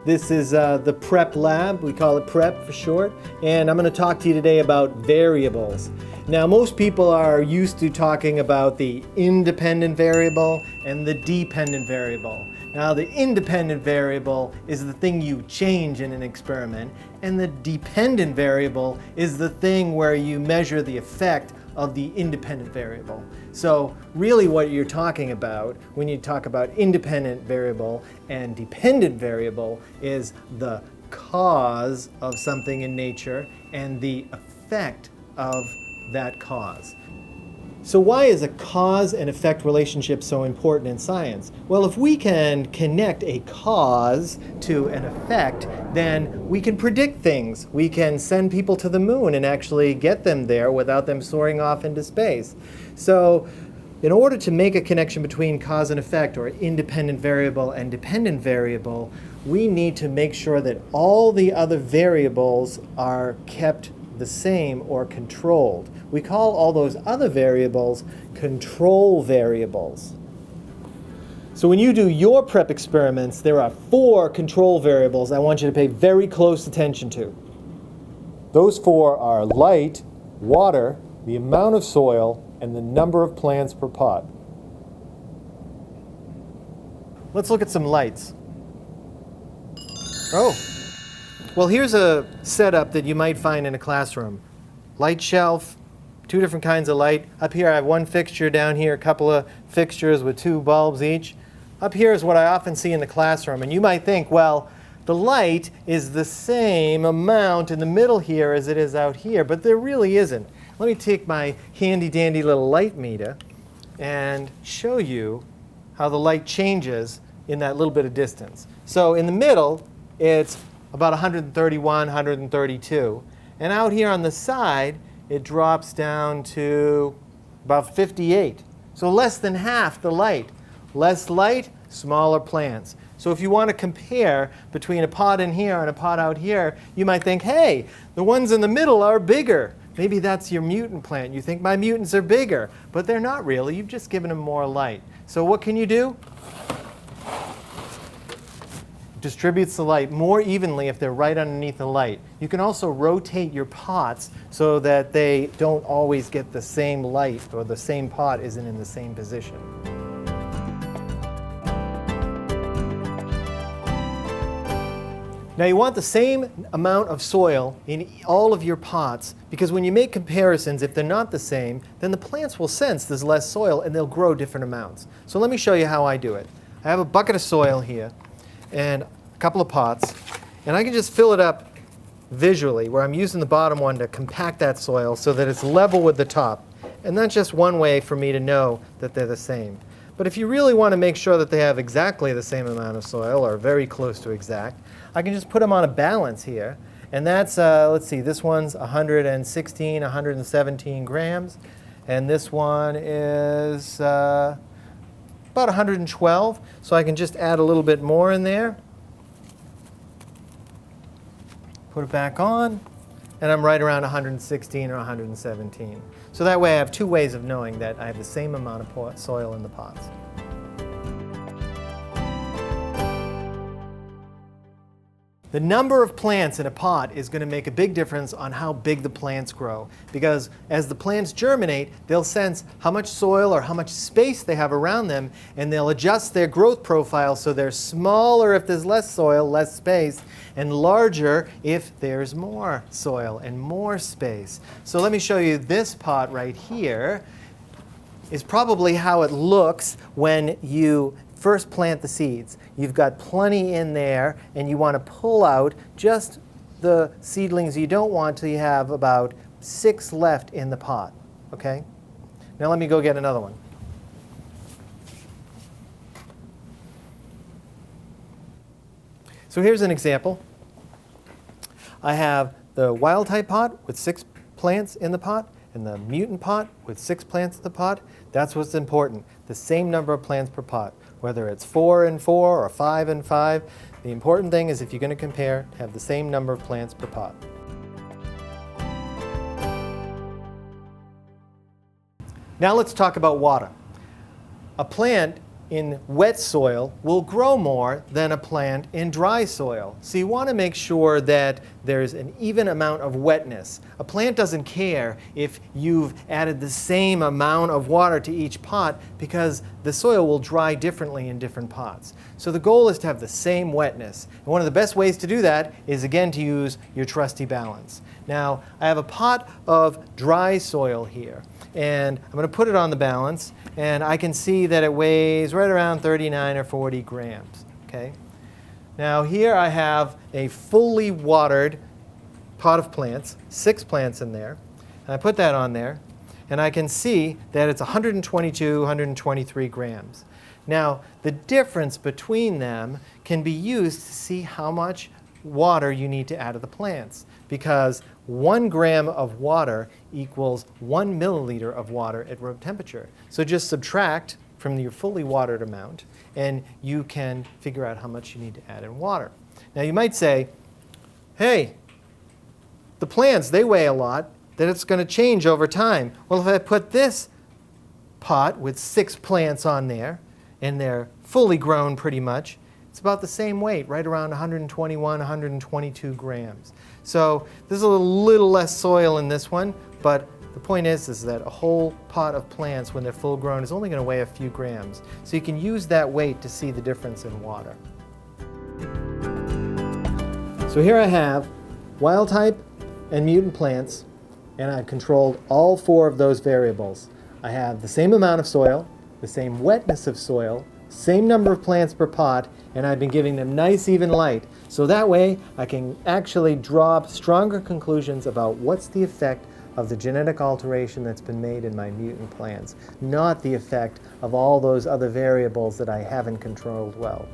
This is the PrEP lab. We call it PrEP for short. And I'm going to talk to you today about variables. Now, most people are used to talking about the independent variable and the dependent variable. Now, the independent variable is the thing you change in an experiment, and the dependent variable is the thing where you measure the effect of the independent variable. So really what you're talking about when you talk about independent variable and dependent variable is the cause of something in nature and the effect of that cause. So why is a cause and effect relationship so important in science? Well, if we can connect a cause to an effect, then we can predict things. We can send people to the moon and actually get them there without them soaring off into space. So in order to make a connection between cause and effect, or independent variable and dependent variable, we need to make sure that all the other variables are kept the same or controlled. We call all those other variables control variables. So when you do your PrEP experiments, there are 4 control variables I want you to pay very close attention to. Those 4 are light, water, the amount of soil, and the number of plants per pot. Let's look at some lights. Oh. Well, here's a setup that you might find in a classroom. Light shelf, 2 different kinds of light. Up here I have 1 fixture, down here a couple of fixtures with 2 bulbs each. Up here is what I often see in the classroom, and you might think, well, the light is the same amount in the middle here as it is out here, but there really isn't. Let me take my handy dandy little light meter and show you how the light changes in that little bit of distance. So in the middle, it's about 131, 132. And out here on the side, it drops down to about 58. So less than half the light. Less light, smaller plants. So if you want to compare between a pot in here and a pot out here, you might think, hey, the ones in the middle are bigger. Maybe that's your mutant plant. You think my mutants are bigger, but they're not really. You've just given them more light. So what can you do? Distributes the light more evenly if they're right underneath the light. You can also rotate your pots so that they don't always get the same light, or the same pot isn't in the same position. Now you want the same amount of soil in all of your pots, because when you make comparisons, if they're not the same, then the plants will sense there's less soil and they'll grow different amounts. So let me show you how I do it. I have a bucket of soil here and a couple of pots, and I can just fill it up visually, where I'm using the bottom one to compact that soil so that it's level with the top. And that's just one way for me to know that they're the same. But if you really want to make sure that they have exactly the same amount of soil, or very close to exact, I can just put them on a balance here. And that's, let's see, this one's 116, 117 grams. And this one is about 112. So I can just add a little bit more in there. Put it back on, and I'm right around 116 or 117. So that way I have 2 ways of knowing that I have the same amount of soil in the pots. The number of plants in a pot is going to make a big difference on how big the plants grow, because as the plants germinate, they'll sense how much soil or how much space they have around them, and they'll adjust their growth profile so they're smaller if there's less soil, less space, and larger if there's more soil and more space. So let me show you this pot right here is probably how it looks when you first plant the seeds. You've got plenty in there, and you want to pull out just the seedlings you don't want till you have about 6 left in the pot. Okay? Now let me go get another one. So here's an example. I have the wild type pot with 6 plants in the pot, and the mutant pot with 6 plants in the pot. That's what's important. The same number of plants per pot. Whether it's 4 and 4 or 5 and 5, the important thing is if you're going to compare, have the same number of plants per pot. Now let's talk about water. A plant in wet soil will grow more than a plant in dry soil. So you want to make sure that there's an even amount of wetness. A plant doesn't care if you've added the same amount of water to each pot because the soil will dry differently in different pots. So the goal is to have the same wetness. And one of the best ways to do that is, again, to use your trusty balance. Now, I have a pot of dry soil here, and I'm going to put it on the balance, and I can see that it weighs right around 39 or 40 grams. Okay? Now here I have a fully watered pot of plants, 6 plants in there, and I put that on there, and I can see that it's 122, 123 grams. Now, the difference between them can be used to see how much water you need to add to the plants, because 1 gram of water equals 1 milliliter of water at room temperature. So just subtract from your fully watered amount, and you can figure out how much you need to add in water. Now you might say, hey, the plants, they weigh a lot, that it's going to change over time. Well, if I put this pot with 6 plants on there, and they're fully grown pretty much, it's about the same weight, right around 121, 122 grams. So there's a little less soil in this one, but the point is that a whole pot of plants, when they're full grown, is only going to weigh a few grams. So you can use that weight to see the difference in water. So here I have wild type and mutant plants, and I've controlled all 4 of those variables. I have the same amount of soil, the same wetness of soil, same number of plants per pot, and I've been giving them nice even light. So that way I can actually draw stronger conclusions about what's the effect of the genetic alteration that's been made in my mutant plants, not the effect of all those other variables that I haven't controlled well.